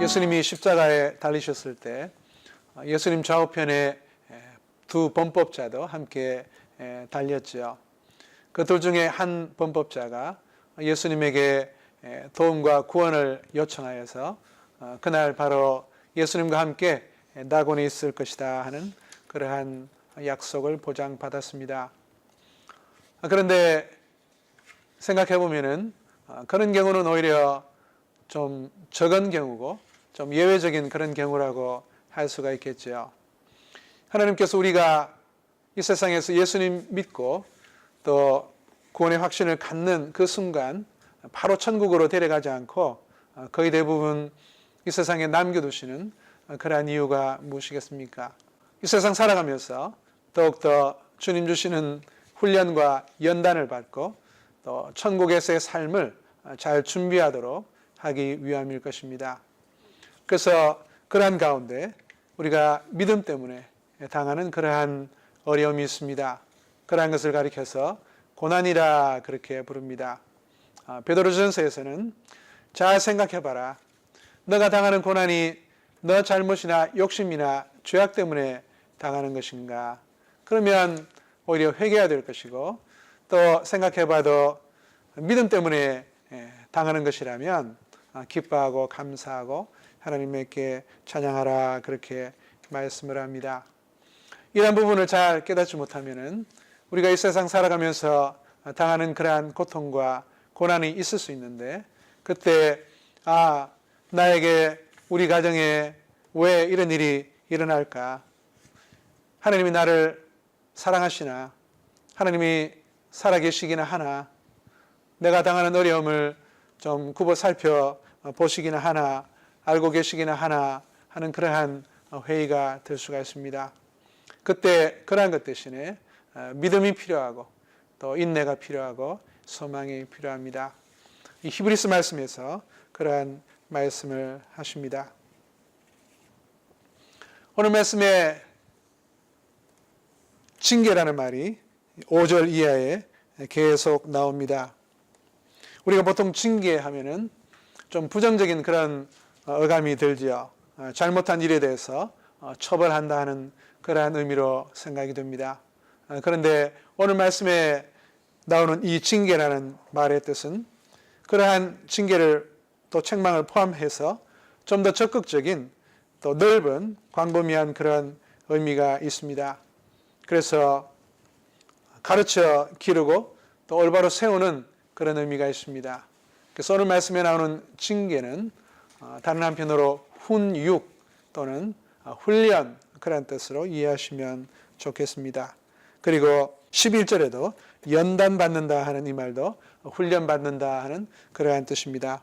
예수님이 십자가에 달리셨을 때 예수님 좌우편에 두 범법자도 함께 달렸지요. 그들 중에 한 범법자가 예수님에게 도움과 구원을 요청하여서 그날 바로 예수님과 함께 낙원에 있을 것이다 하는 그러한 약속을 보장받았습니다. 그런데 생각해 보면은 그런 경우는 오히려 좀 적은 경우고 좀 예외적인 그런 경우라고 할 수가 있겠죠. 하나님께서 우리가 이 세상에서 예수님 믿고 또 구원의 확신을 갖는 그 순간 바로 천국으로 데려가지 않고 거의 대부분 이 세상에 남겨두시는 그러한 이유가 무엇이겠습니까? 이 세상 살아가면서 더욱더 주님 주시는 훈련과 연단을 받고 또 천국에서의 삶을 잘 준비하도록 하기 위함일 것입니다. 그래서 그러한 가운데 우리가 믿음 때문에 당하는 그러한 어려움이 있습니다. 그러한 것을 가리켜서 고난이라 그렇게 부릅니다. 베드로전서에서는 잘 생각해봐라. 너가 당하는 고난이 너 잘못이나 욕심이나 죄악 때문에 당하는 것인가? 그러면 오히려 회개해야 될 것이고 또 생각해봐도 믿음 때문에 당하는 것이라면 기뻐하고 감사하고 하나님께 찬양하라 그렇게 말씀을 합니다. 이런 부분을 잘 깨닫지 못하면은 우리가 이 세상 살아가면서 당하는 그러한 고통과 고난이 있을 수 있는데 그때 나에게 우리 가정에 왜 이런 일이 일어날까? 하나님이 나를 사랑하시나? 하나님이 살아계시기나 하나? 내가 당하는 어려움을 좀 굽어 살펴 보시기나 하나? 알고 계시기나 하나? 하는 그러한 회의가 될 수가 있습니다. 그때 그러한 것 대신에 믿음이 필요하고 또 인내가 필요하고 소망이 필요합니다. 이 히브리서 말씀에서 그러한 말씀을 하십니다. 오늘 말씀에 징계라는 말이 5절 이하에 계속 나옵니다. 우리가 보통 징계하면은 좀 부정적인 그런 어감이 들지요. 잘못한 일에 대해서 처벌한다 하는 그러한 의미로 생각이 됩니다. 그런데 오늘 말씀에 나오는 이 징계라는 말의 뜻은 그러한 징계를 또 책망을 포함해서 좀 더 적극적인 또 넓은 광범위한 그런 의미가 있습니다. 그래서 가르쳐 기르고 또 올바로 세우는 그런 의미가 있습니다. 그래서 오늘 말씀에 나오는 징계는 다른 한편으로 훈육 또는 훈련 그런 뜻으로 이해하시면 좋겠습니다. 그리고 11절에도 연단받는다 하는 이 말도 훈련받는다 하는 그러한 뜻입니다.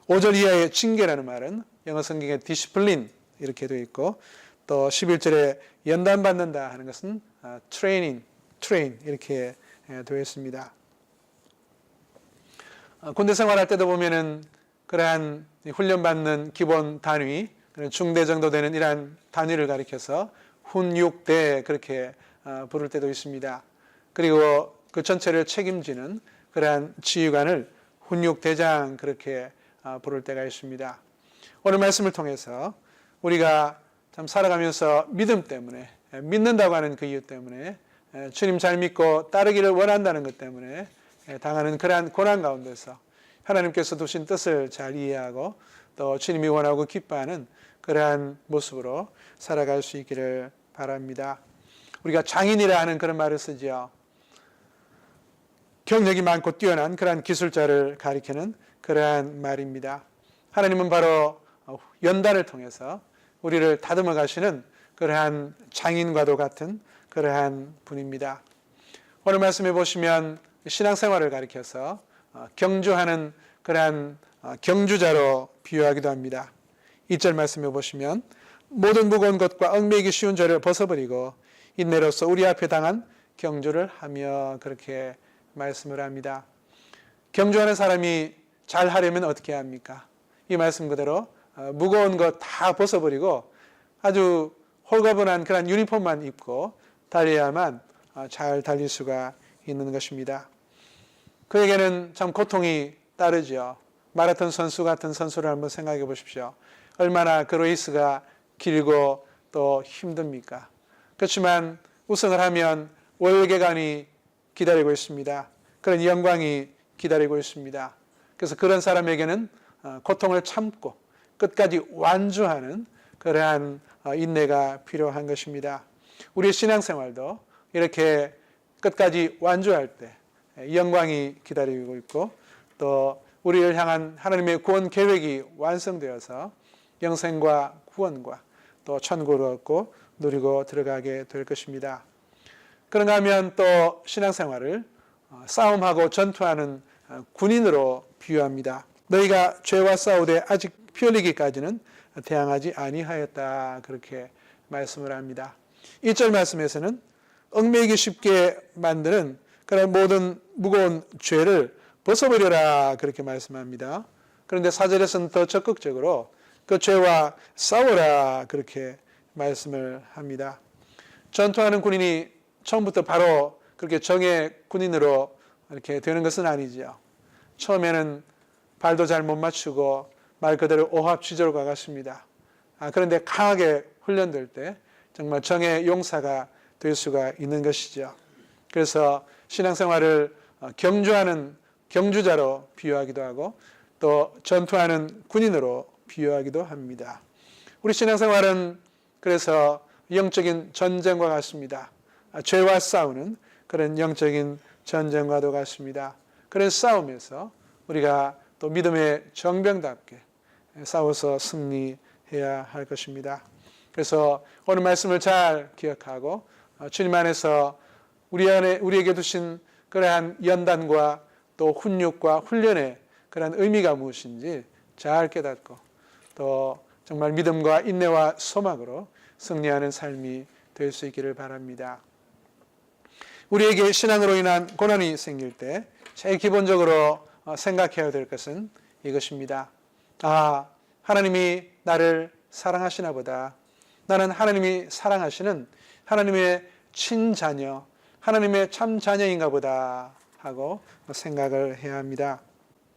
5절 이하의 징계라는 말은 영어 성경에 discipline 이렇게 되어 있고 또 11절에 연단받는다 하는 것은 train 이렇게 되어 있습니다. 군대 생활할 때도 보면은 그러한 훈련받는 기본 단위, 중대 정도 되는 이러한 단위를 가리켜서 훈육대 그렇게 부를 때도 있습니다. 그리고 그 전체를 책임지는 그러한 지휘관을 훈육대장 그렇게 부를 때가 있습니다. 오늘 말씀을 통해서 우리가 참 살아가면서 믿음 때문에 믿는다고 하는 그 이유 때문에 주님 잘 믿고 따르기를 원한다는 것 때문에 당하는 그러한 고난 가운데서 하나님께서 두신 뜻을 잘 이해하고 또 주님이 원하고 기뻐하는 그러한 모습으로 살아갈 수 있기를 바랍니다. 우리가 장인이라 하는 그런 말을 쓰죠. 경력이 많고 뛰어난 그러한 기술자를 가리키는 그러한 말입니다. 하나님은 바로 연단을 통해서 우리를 다듬어 가시는 그러한 장인과도 같은 그러한 분입니다. 오늘 말씀해 보시면 신앙생활을 가리켜서 경주하는 그러한 경주자로 비유하기도 합니다. 2절 말씀해 보시면 모든 무거운 것과 얽매이기 쉬운 죄를 벗어버리고 인내로서 우리 앞에 당한 경주를 하며 그렇게 말씀을 합니다. 경주하는 사람이 잘 하려면 어떻게 합니까? 이 말씀 그대로 무거운 것 다 벗어버리고 아주 홀가분한 그런 유니폼만 입고 달려야만 잘 달릴 수가 있는 것입니다. 그에게는 참 고통이 따르죠. 마라톤 선수 같은 선수를 한번 생각해 보십시오. 얼마나 그 레이스가 길고 또 힘듭니까? 그렇지만 우승을 하면 월계관이 기다리고 있습니다. 그런 영광이 기다리고 있습니다. 그래서 그런 사람에게는 고통을 참고 끝까지 완주하는 그러한 인내가 필요한 것입니다. 우리의 신앙생활도 이렇게 끝까지 완주할 때 영광이 기다리고 있고 또 우리를 향한 하나님의 구원 계획이 완성되어서 영생과 구원과 또 천국을 얻고 누리고 들어가게 될 것입니다. 그런가 하면 또 신앙생활을 싸움하고 전투하는 군인으로 비유합니다. 너희가 죄와 싸우되 아직 피 흘리기까지는 대항하지 아니하였다. 그렇게 말씀을 합니다. 1절 말씀에서는 얽매이기 쉽게 만드는 그런 모든 무거운 죄를 벗어버려라. 그렇게 말씀합니다. 그런데 4절에서는 더 적극적으로 그 죄와 싸워라. 그렇게 말씀을 합니다. 전투하는 군인이 처음부터 바로 그렇게 정예 군인으로 이렇게 되는 것은 아니지요. 처음에는 발도 잘 못 맞추고 말 그대로 오합지졸과 같습니다. 그런데 강하게 훈련될 때 정말 정예 용사가 될 수가 있는 것이죠. 그래서 신앙생활을 경주하는 경주자로 비유하기도 하고 또 전투하는 군인으로 비유하기도 합니다. 우리 신앙생활은 그래서 영적인 전쟁과 같습니다. 죄와 싸우는 그런 영적인 전쟁과도 같습니다. 그런 싸움에서 우리가 또 믿음의 정병답게 싸워서 승리해야 할 것입니다. 그래서 오늘 말씀을 잘 기억하고 주님 안에서 우리에게 두신 그러한 연단과 또 훈육과 훈련의 그러한 의미가 무엇인지 잘 깨닫고 또 정말 믿음과 인내와 소망으로 승리하는 삶이 될 수 있기를 바랍니다. 우리에게 신앙으로 인한 고난이 생길 때 제일 기본적으로 생각해야 될 것은 이것입니다. 하나님이 나를 사랑하시나 보다. 나는 하나님이 사랑하시는 하나님의 친자녀, 하나님의 참 자녀인가 보다 하고 생각을 해야 합니다.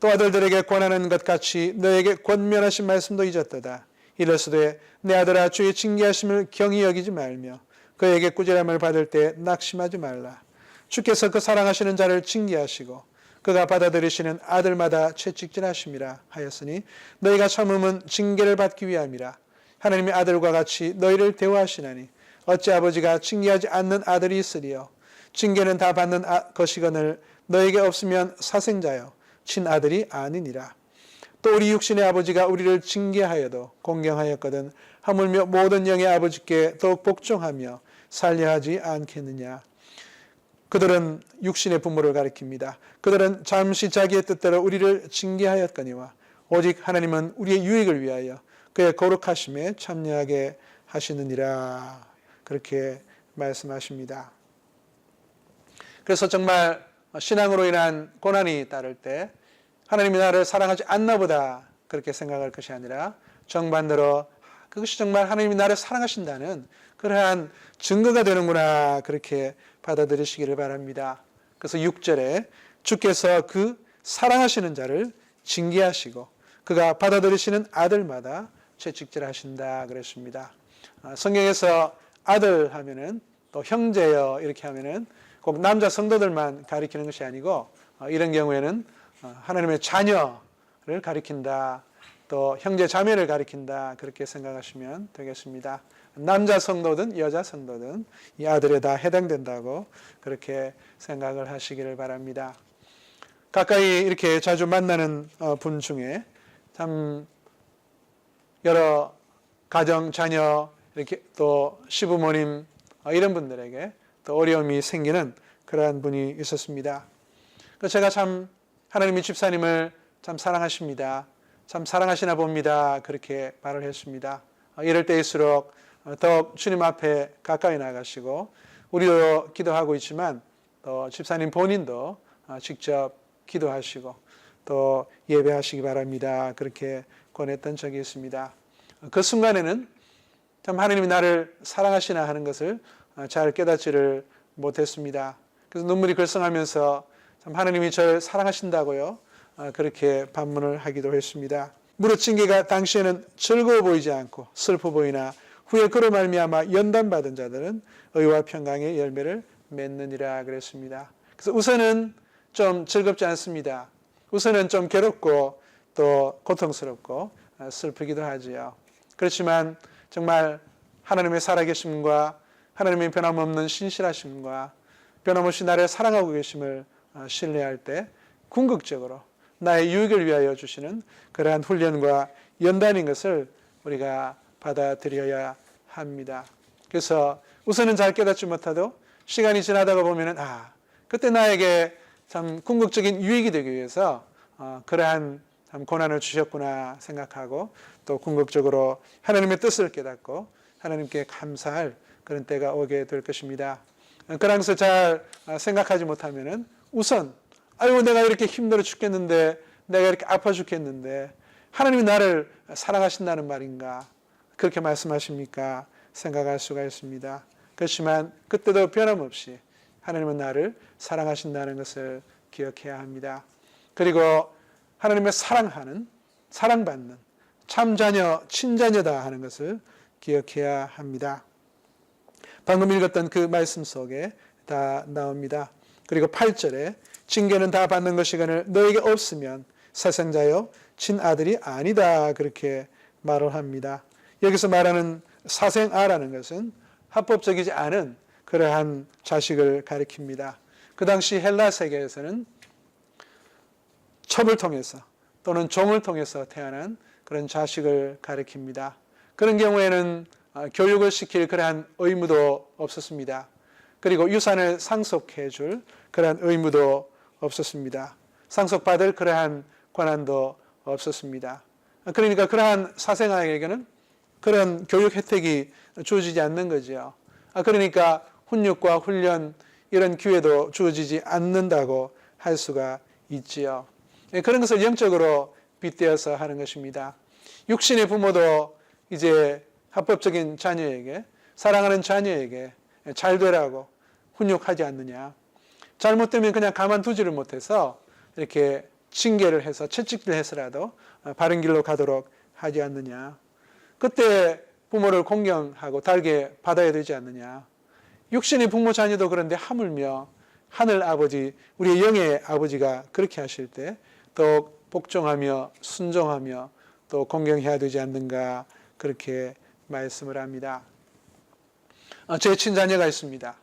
또 아들들에게 권하는 것 같이 너에게 권면하신 말씀도 잊었도다. 이럴수되 내 아들아 주의 징계하심을 경히 여기지 말며 그에게 꾸지람을 받을 때 낙심하지 말라. 주께서 그 사랑하시는 자를 징계하시고 그가 받아들이시는 아들마다 채찍질하심이라 하였으니 너희가 참음은 징계를 받기 위함이라. 하나님의 아들과 같이 너희를 대우하시나니 어찌 아버지가 징계하지 않는 아들이 있으리요. 징계는 다 받는 것이거늘 너에게 없으면 사생자요 친아들이 아니니라. 또 우리 육신의 아버지가 우리를 징계하여도 공경하였거든 하물며 모든 영의 아버지께 더욱 복종하며 살려하지 않겠느냐. 그들은 육신의 부모를 가리킵니다. 그들은 잠시 자기의 뜻대로 우리를 징계하였거니와 오직 하나님은 우리의 유익을 위하여 그의 거룩하심에 참여하게 하시느니라. 그렇게 말씀하십니다. 그래서 정말 신앙으로 인한 고난이 따를 때 하나님이 나를 사랑하지 않나 보다 그렇게 생각할 것이 아니라 정반대로 그것이 정말 하나님이 나를 사랑하신다는 그러한 증거가 되는구나 그렇게 받아들이시기를 바랍니다. 그래서 6절에 주께서 그 사랑하시는 자를 징계하시고 그가 받아들이시는 아들마다 채찍질하신다 그랬습니다. 성경에서 아들 하면은 또 형제여 이렇게 하면은 꼭 남자 성도들만 가리키는 것이 아니고 이런 경우에는 하나님의 자녀를 가리킨다. 또 형제 자매를 가리킨다. 그렇게 생각하시면 되겠습니다. 남자 성도든 여자 성도든 이 아들에 다 해당된다고 그렇게 생각을 하시기를 바랍니다. 가까이 이렇게 자주 만나는 분 중에 참 여러 가정, 자녀, 이렇게 또 시부모님 이런 분들에게 또 어려움이 생기는 그러한 분이 있었습니다. 제가 참 하나님이 집사님을 참 사랑하십니다. 참 사랑하시나 봅니다. 그렇게 말을 했습니다. 이럴 때일수록 더욱 주님 앞에 가까이 나가시고 우리도 기도하고 있지만 또 집사님 본인도 직접 기도하시고 또 예배하시기 바랍니다. 그렇게 권했던 적이 있습니다. 그 순간에는 참 하나님이 나를 사랑하시나 하는 것을 잘 깨닫지를 못했습니다. 그래서 눈물이 글썽하면서 참 하나님이 저를 사랑하신다고요. 그렇게 반문을 하기도 했습니다. 무릇 징계가 당시에는 즐거워 보이지 않고 슬퍼 보이나 후에 그로 말미암아 연단받은 자들은 의와 평강의 열매를 맺느니라 그랬습니다. 그래서 우선은 좀 즐겁지 않습니다. 우선은 좀 괴롭고 또 고통스럽고 슬프기도 하지요. 그렇지만 정말 하나님의 살아계심과 하나님의 변함없는 신실하심과 변함없이 나를 사랑하고 계심을 신뢰할 때 궁극적으로 나의 유익을 위하여 주시는 그러한 훈련과 연단인 것을 우리가 받아들여야 합니다. 그래서 우선은 잘 깨닫지 못하도 시간이 지나다가 보면은 그때 나에게 참 궁극적인 유익이 되기 위해서 그러한 참 고난을 주셨구나 생각하고 또 궁극적으로 하나님의 뜻을 깨닫고 하나님께 감사할 그런 때가 오게 될 것입니다. 그런 것을 잘 생각하지 못하면은 우선 아이고 내가 이렇게 힘들어 죽겠는데 내가 이렇게 아파 죽겠는데 하나님이 나를 사랑하신다는 말인가 그렇게 말씀하십니까 생각할 수가 있습니다. 그렇지만 그때도 변함없이 하나님은 나를 사랑하신다는 것을 기억해야 합니다. 그리고 하나님의 사랑하는 사랑받는 참자녀 친자녀다 하는 것을 기억해야 합니다. 방금 읽었던 그 말씀 속에 다 나옵니다. 그리고 8절에 징계는 다 받는 것이거늘 너에게 없으면 사생자여 친아들이 아니다 그렇게 말을 합니다. 여기서 말하는 사생아라는 것은 합법적이지 않은 그러한 자식을 가리킵니다. 그 당시 헬라 세계에서는 첩을 통해서 또는 종을 통해서 태어난 그런 자식을 가리킵니다. 그런 경우에는 교육을 시킬 그러한 의무도 없었습니다. 그리고 유산을 상속해 줄 그러한 의무도 없었습니다. 상속받을 그러한 권한도 없었습니다. 그러니까 그러한 사생아에게는 그런 교육 혜택이 주어지지 않는 거죠. 그러니까 훈육과 훈련 이런 기회도 주어지지 않는다고 할 수가 있지요. 그런 것을 영적으로 빗대어서 하는 것입니다. 육신의 부모도 이제 합법적인 자녀에게 사랑하는 자녀에게 잘 되라고 훈육하지 않느냐. 잘못되면 그냥 가만두지를 못해서 이렇게 징계를 해서 채찍질 해서라도 바른 길로 가도록 하지 않느냐. 그때 부모를 공경하고 달게 받아야 되지 않느냐. 육신의 부모 자녀도 그런데 하물며 하늘 아버지 우리의 영의 아버지가 그렇게 하실 때 더 복종하며 순종하며 또 공경해야 되지 않는가 그렇게 말씀을 합니다. 제 친자녀가 있습니다.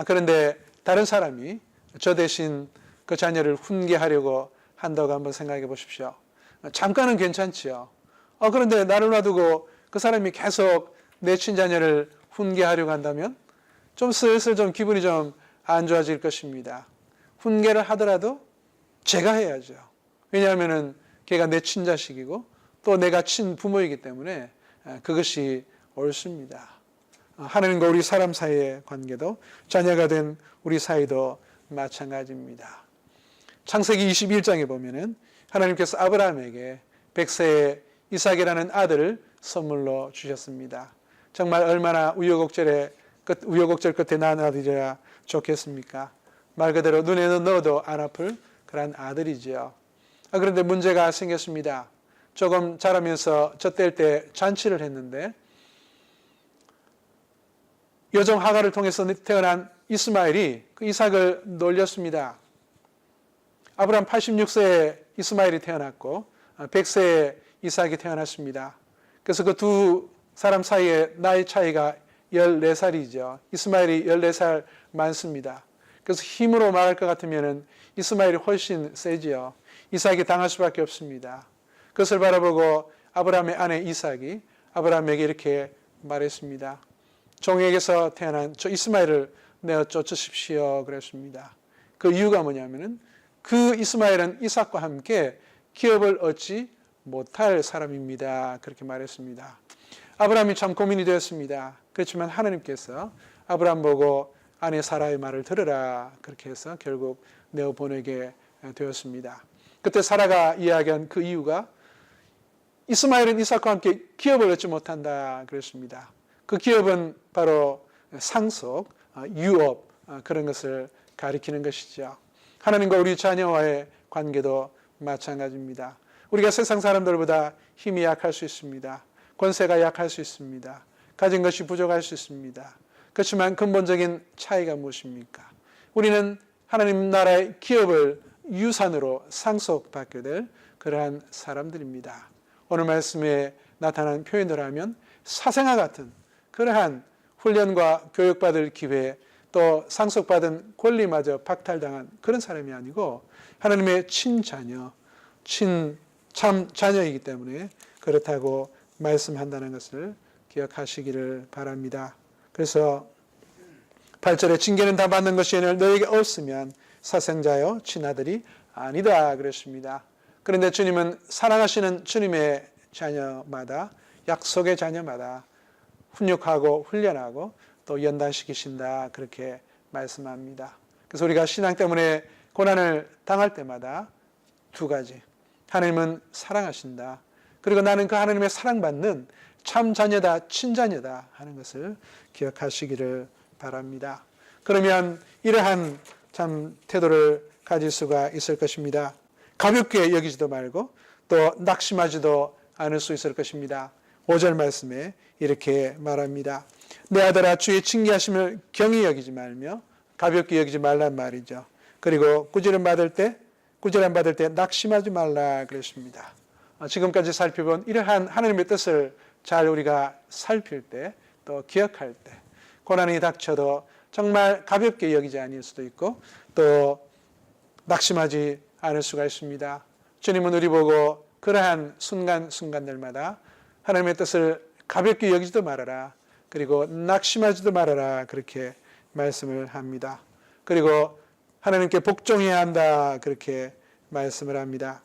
그런데 다른 사람이 저 대신 그 자녀를 훈계하려고 한다고 한번 생각해 보십시오. 잠깐은 괜찮지요. 그런데 나를 놔두고 그 사람이 계속 내 친자녀를 훈계하려고 한다면 좀 슬슬 좀 기분이 좀 안 좋아질 것입니다. 훈계를 하더라도 제가 해야죠. 왜냐하면은 걔가 내 친자식이고 또 내가 친부모이기 때문에 그것이 옳습니다. 하나님과 우리 사람 사이의 관계도 자녀가 된 우리 사이도 마찬가지입니다. 창세기 21장에 보면은 하나님께서 아브라함에게 100세의 이삭이라는 아들을 선물로 주셨습니다. 정말 얼마나 우여곡절 끝에 낳은 아들이라 좋겠습니까? 말 그대로 눈에 넣어도 안 아플 그런 아들이지요. 그런데 문제가 생겼습니다. 조금 자라면서 젖될 때 잔치를 했는데 여종 하가를 통해서 태어난 이스마엘이 그 이삭을 놀렸습니다. 아브라함 86세에 이스마엘이 태어났고 100세에 이삭이 태어났습니다. 그래서 그 두 사람 사이에 나이 차이가 14살이죠. 이스마엘이 14살 많습니다. 그래서 힘으로 말할 것 같으면 이스마엘이 훨씬 세지요. 이삭이 당할 수밖에 없습니다. 그것을 바라보고 아브라함의 아내 이삭이 아브라함에게 이렇게 말했습니다. 종에게서 태어난 저 이스마엘을 내어 쫓으십시오 그랬습니다. 그 이유가 뭐냐면은 그 이스마엘은 이삭과 함께 기업을 얻지 못할 사람입니다. 그렇게 말했습니다. 아브라함이 참 고민이 되었습니다. 그렇지만 하나님께서 아브라함 보고 아내 사라의 말을 들으라 그렇게 해서 결국 내어 보내게 되었습니다. 그때 사라가 이야기한 그 이유가 이스마엘은 이삭과 함께 기업을 얻지 못한다 그랬습니다. 그 기업은 바로 상속, 유업 그런 것을 가리키는 것이죠. 하나님과 우리 자녀와의 관계도 마찬가지입니다. 우리가 세상 사람들보다 힘이 약할 수 있습니다. 권세가 약할 수 있습니다. 가진 것이 부족할 수 있습니다. 그렇지만 근본적인 차이가 무엇입니까? 우리는 하나님 나라의 기업을 유산으로 상속받게 될 그러한 사람들입니다. 오늘 말씀에 나타난 표현을 하면 사생아 같은 그러한 훈련과 교육받을 기회, 또 상속받은 권리마저 박탈당한 그런 사람이 아니고 하나님의 친자녀, 참 자녀이기 때문에 그렇다고 말씀한다는 것을 기억하시기를 바랍니다. 그래서 8절에 징계는 다 받는 것이 너에게 없으면 사생자요 친아들이 아니다 그랬습니다. 그런데 주님은 사랑하시는 주님의 자녀마다, 약속의 자녀마다 훈육하고 훈련하고 또 연단시키신다 그렇게 말씀합니다. 그래서 우리가 신앙 때문에 고난을 당할 때마다 두 가지, 하나님은 사랑하신다, 그리고 나는 그 하나님의 사랑받는 참 자녀다, 친자녀다 하는 것을 기억하시기를 바랍니다. 그러면 이러한 참 태도를 가질 수가 있을 것입니다. 가볍게 여기지도 말고 또 낙심하지도 않을 수 있을 것입니다. 5절 말씀에 이렇게 말합니다. 내 아들아 주의 징계하심을 경히 여기지 말며, 가볍게 여기지 말란 말이죠. 그리고 꾸지람 받을 때 낙심하지 말라 그랬습니다. 지금까지 살펴본 이러한 하나님의 뜻을 잘 우리가 살필 때, 또 기억할 때, 고난이 닥쳐도 정말 가볍게 여기지 않을 수도 있고 또 낙심하지 않을 수가 있습니다. 주님은 우리 보고 그러한 순간순간들마다 하나님의 뜻을 가볍게 여기지도 말아라, 그리고 낙심하지도 말아라 그렇게 말씀을 합니다. 그리고 하나님께 복종해야 한다 그렇게 말씀을 합니다.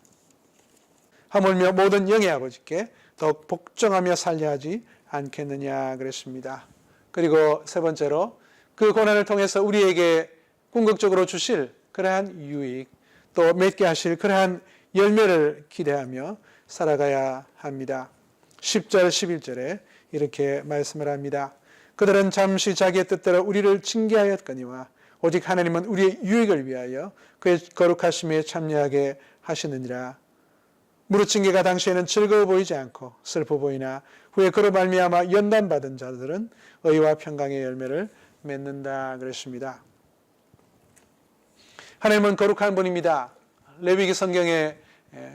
하물며 모든 영의 아버지께 더욱 복종하며 살려 하지 않겠느냐 그랬습니다. 그리고 세 번째로 그 고난을 통해서 우리에게 궁극적으로 주실 그러한 유익, 또 맺게 하실 그러한 열매를 기대하며 살아가야 합니다. 10절 11절에 이렇게 말씀을 합니다. 그들은 잠시 자기의 뜻대로 우리를 징계하였거니와 오직 하나님은 우리의 유익을 위하여 그의 거룩하심에 참여하게 하시느니라. 무릇 징계가 당시에는 즐거워 보이지 않고 슬퍼 보이나 후에 그로 말미암아 연단받은 자들은 의와 평강의 열매를 맺는다 그랬습니다. 하나님은 거룩한 분입니다. 레위기 성경의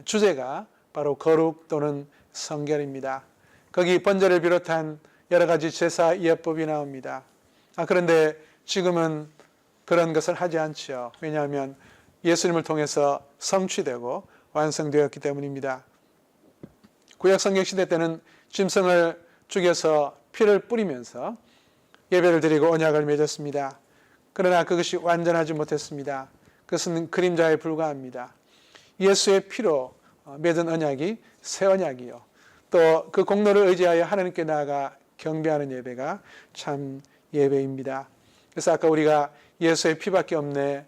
주제가 바로 거룩 또는 성결입니다. 거기 번제를 비롯한 여러 가지 제사 예법이 나옵니다. 그런데 지금은 그런 것을 하지 않죠. 왜냐하면 예수님을 통해서 성취되고 완성되었기 때문입니다. 구약 성경 시대 때는 짐승을 죽여서 피를 뿌리면서 예배를 드리고 언약을 맺었습니다. 그러나 그것이 완전하지 못했습니다. 그것은 그림자에 불과합니다. 예수의 피로 맺은 언약이 새 언약이요, 또 그 공로를 의지하여 하나님께 나아가 경배하는 예배가 참 예배입니다. 그래서 아까 우리가 예수의 피밖에 없네,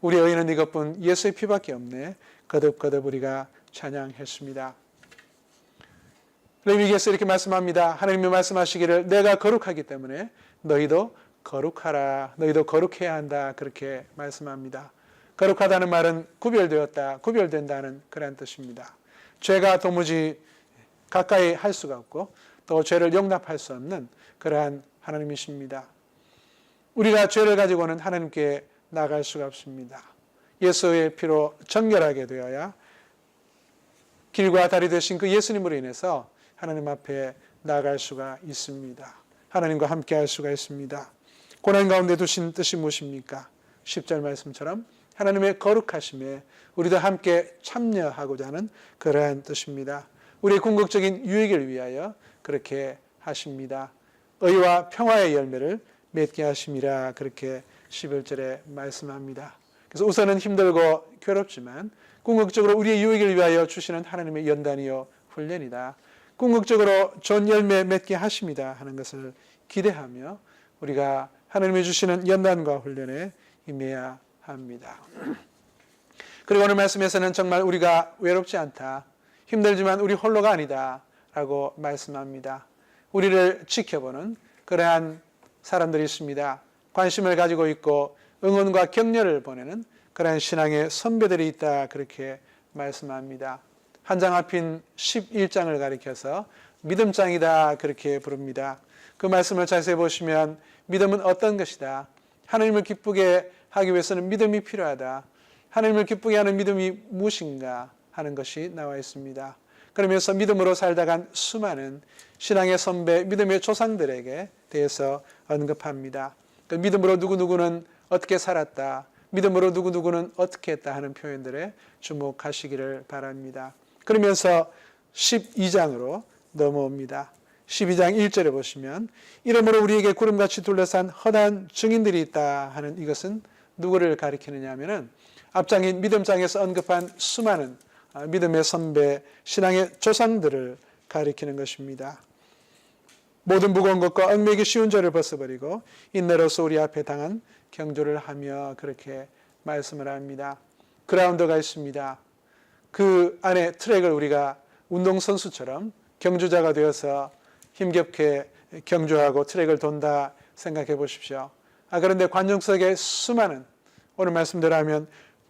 우리 의인은 이것뿐, 예수의 피밖에 없네, 거듭거듭 우리가 찬양했습니다. 레위기에서 이렇게 말씀합니다. 하나님이 말씀하시기를 내가 거룩하기 때문에 너희도 거룩하라, 너희도 거룩해야 한다 그렇게 말씀합니다. 거룩하다는 말은 구별되었다, 구별된다는 그런 뜻입니다. 죄가 도무지 가까이 할 수가 없고 또 죄를 용납할 수 없는 그러한 하나님이십니다. 우리가 죄를 가지고는 하나님께 나갈 수가 없습니다. 예수의 피로 정결하게 되어야 길과 다리 되신 그 예수님으로 인해서 하나님 앞에 나갈 수가 있습니다. 하나님과 함께 할 수가 있습니다. 고난 가운데 두신 뜻이 무엇입니까? 10절 말씀처럼 하나님의 거룩하심에 우리도 함께 참여하고자 하는 그러한 뜻입니다. 우리의 궁극적인 유익을 위하여 그렇게 하십니다. 의와 평화의 열매를 맺게 하심이라 그렇게 11절에 말씀합니다. 그래서 우선은 힘들고 괴롭지만 궁극적으로 우리의 유익을 위하여 주시는 하나님의 연단이요 훈련이다, 궁극적으로 좋은 열매 맺게 하십니다 하는 것을 기대하며 우리가 하나님이 주시는 연단과 훈련에 임해야 합니다. 그리고 오늘 말씀에서는 정말 우리가 외롭지 않다, 힘들지만 우리 홀로가 아니다 라고 말씀합니다. 우리를 지켜보는 그러한 사람들이 있습니다. 관심을 가지고 있고 응원과 격려를 보내는 그러한 신앙의 선배들이 있다 그렇게 말씀합니다. 한 장 앞인 11장을 가리켜서 믿음장이다 그렇게 부릅니다. 그 말씀을 자세히 보시면 믿음은 어떤 것이다. 하나님을 기쁘게 하기 위해서는 믿음이 필요하다. 하나님을 기쁘게 하는 믿음이 무엇인가 하는 것이 나와 있습니다. 그러면서 믿음으로 살다 간 수많은 신앙의 선배, 믿음의 조상들에게 대해서 언급합니다. 그 믿음으로 누구누구는 어떻게 살았다. 믿음으로 누구누구는 어떻게 했다 하는 표현들에 주목하시기를 바랍니다. 그러면서 12장으로 넘어옵니다. 12장 1절에 보시면 이러므로 우리에게 구름같이 둘러싼 허다한 증인들이 있다 하는 이것은 누구를 가리키느냐 하면은 앞장인 믿음장에서 언급한 수많은 믿음의 선배, 신앙의 조상들을 가리키는 것입니다. 모든 무거운 것과 얽매기 쉬운 죄를 벗어버리고 인내로서 우리 앞에 당한 경주를 하며 그렇게 말씀을 합니다. 그라운드가 있습니다. 그 안에 트랙을 우리가 운동선수처럼 경주자가 되어서 힘겹게 경주하고 트랙을 돈다 생각해 보십시오. 그런데 관중석에 수많은 오늘 말씀대로 하면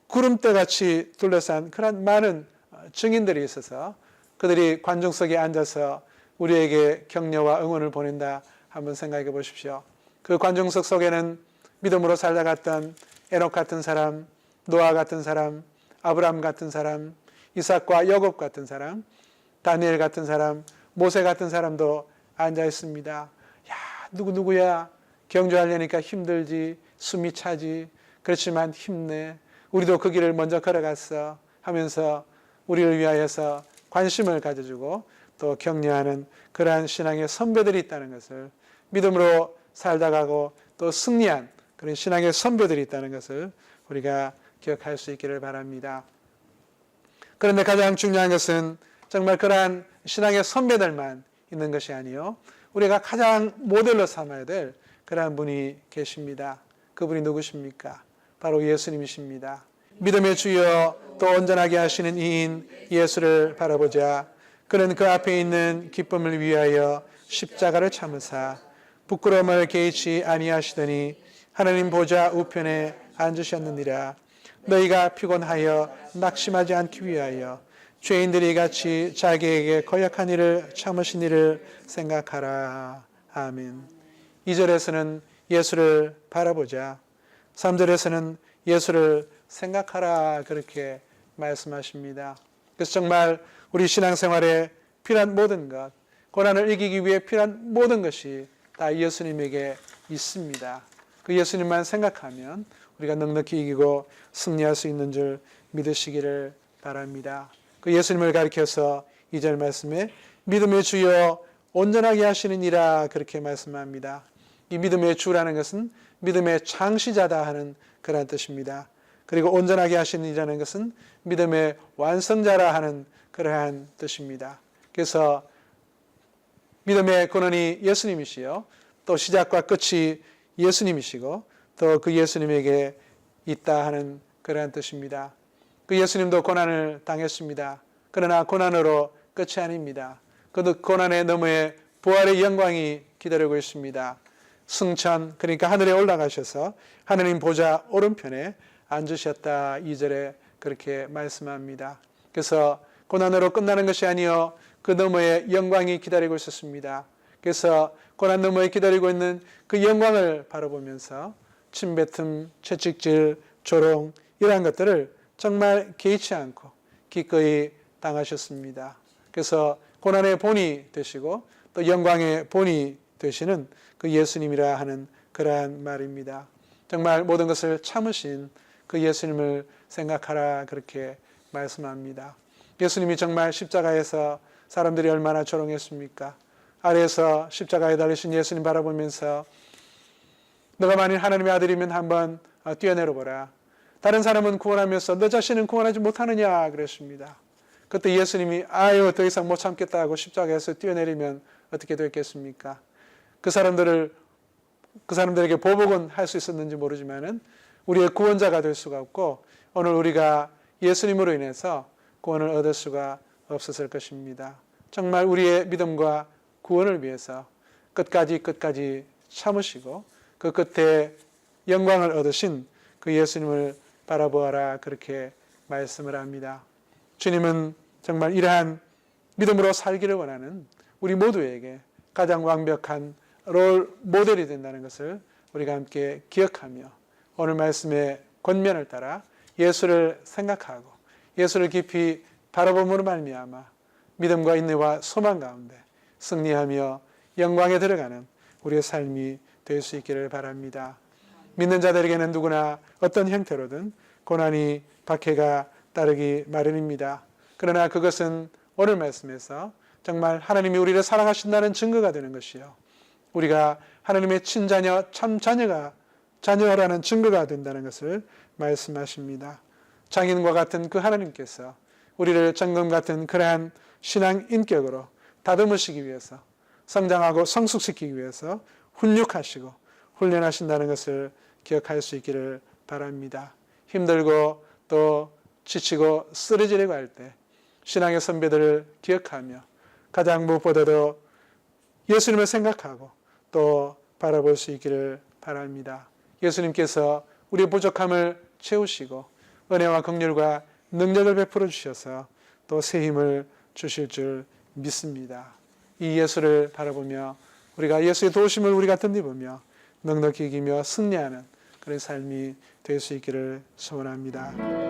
구름대같이 둘러싼 그런 많은 증인들이 있어서 그들이 관중석에 앉아서 우리에게 격려와 응원을 보낸다 한번 생각해 보십시오. 그 관중석 속에는 믿음으로 살다 갔던 에녹 같은 사람, 노아 같은 사람, 아브라함 같은 사람, 이삭과 야곱 같은 사람, 다니엘 같은 사람, 모세 같은 사람도 앉아 있습니다. 야, 누구야? 경주하려니까 힘들지, 숨이 차지. 그렇지만 힘내. 우리도 그 길을 먼저 걸어갔어 하면서 우리를 위하여서 관심을 가져주고 또 격려하는 그러한 신앙의 선배들이 있다는 것을, 믿음으로 살다 가고 또 승리한 그런 신앙의 선배들이 있다는 것을 우리가 기억할 수 있기를 바랍니다. 그런데 가장 중요한 것은 정말 그러한 신앙의 선배들만 있는 것이 아니요, 우리가 가장 모델로 삼아야 될 그러한 분이 계십니다. 그분이 누구십니까? 바로 예수님이십니다. 믿음의 주여 또 온전하게 하시는 이인 예수를 바라보자. 그는 그 앞에 있는 기쁨을 위하여 십자가를 참으사 부끄러움을 개의치 아니하시더니 하나님 보좌 우편에 앉으셨느니라. 너희가 피곤하여 낙심하지 않기 위하여 죄인들이 같이 자기에게 거역한 일을 참으신 일을 생각하라. 아멘. 2절에서는 예수를 바라보자. 3절에서는 예수를 생각하라 그렇게 말씀하십니다. 그래서 정말 우리 신앙생활에 필요한 모든 것, 고난을 이기기 위해 필요한 모든 것이 다 예수님에게 있습니다. 그 예수님만 생각하면 우리가 넉넉히 이기고 승리할 수 있는 줄 믿으시기를 바랍니다. 그 예수님을 가리켜서 2절 말씀에 믿음의 주여 온전하게 하시는 이라 그렇게 말씀합니다. 이 믿음의 주라는 것은 믿음의 창시자다 하는 그런 뜻입니다. 그리고 온전하게 하시는 이라는 것은 믿음의 완성자라 하는 그러한 뜻입니다. 그래서 믿음의 근원이 예수님이시요, 또 시작과 끝이 예수님이시고 또 그 예수님에게 있다 하는 그러한 뜻입니다. 그 예수님도 고난을 당했습니다. 그러나 고난으로 끝이 아닙니다. 그 고난의 너머에 부활의 영광이 기다리고 있습니다. 승천, 그러니까 하늘에 올라가셔서 하느님 보좌 오른편에 앉으셨다 2절에 그렇게 말씀합니다. 그래서 고난으로 끝나는 것이 아니요, 그 너머에 영광이 기다리고 있었습니다. 그래서 고난 너머에 기다리고 있는 그 영광을 바라보면서 침뱉음, 채찍질, 조롱 이러한 것들을 정말 개의치 않고 기꺼이 당하셨습니다. 그래서 고난의 본이 되시고 또 영광의 본이 되시는 그 예수님이라 하는 그러한 말입니다. 정말 모든 것을 참으신 그 예수님을 생각하라 그렇게 말씀합니다. 예수님이 정말 십자가에서 사람들이 얼마나 조롱했습니까? 아래에서 십자가에 달리신 예수님 바라보면서 너가 만일 하나님의 아들이면 한번 뛰어내려 보라. 다른 사람은 구원하면서 너 자신은 구원하지 못하느냐 그랬습니다. 그때 예수님이 아유 더 이상 못 참겠다 하고 십자가에서 뛰어내리면 어떻게 됐겠습니까? 그 사람들에게 보복은 할 수 있었는지 모르지만은 우리의 구원자가 될 수가 없고 오늘 우리가 예수님으로 인해서 구원을 얻을 수가 없었을 것입니다. 정말 우리의 믿음과 구원을 위해서 끝까지 참으시고 그 끝에 영광을 얻으신 그 예수님을 바라보아라 그렇게 말씀을 합니다. 주님은 정말 이러한 믿음으로 살기를 원하는 우리 모두에게 가장 완벽한 롤 모델이 된다는 것을 우리가 함께 기억하며 오늘 말씀의 권면을 따라 예수를 생각하고 예수를 깊이 바라봄으로 말미암아 믿음과 인내와 소망 가운데 승리하며 영광에 들어가는 우리의 삶이 될 수 있기를 바랍니다. 믿는 자들에게는 누구나 어떤 형태로든 고난이 박해가 따르기 마련입니다. 그러나 그것은 오늘 말씀에서 정말 하나님이 우리를 사랑하신다는 증거가 되는 것이요, 우리가 하나님의 친자녀, 참 자녀라는 증거가 된다는 것을 말씀하십니다. 장인과 같은 그 하나님께서 우리를 정금 같은 그러한 신앙 인격으로 다듬으시기 위해서, 성장하고 성숙시키기 위해서 훈육하시고 훈련하신다는 것을 기억할 수 있기를 바랍니다. 힘들고 또 지치고 쓰러지려고 할 때 신앙의 선배들을 기억하며 가장 무엇보다도 예수님을 생각하고 또 바라볼 수 있기를 바랍니다. 예수님께서 우리의 부족함을 채우시고 은혜와 긍휼과 능력을 베풀어 주셔서 또 새 힘을 주실 줄 믿습니다. 이 예수를 바라보며 우리가 예수의 도우심을 우리가 덧입으며 넉넉히 이기며 승리하는 그런 삶이 될 수 있기를 소원합니다.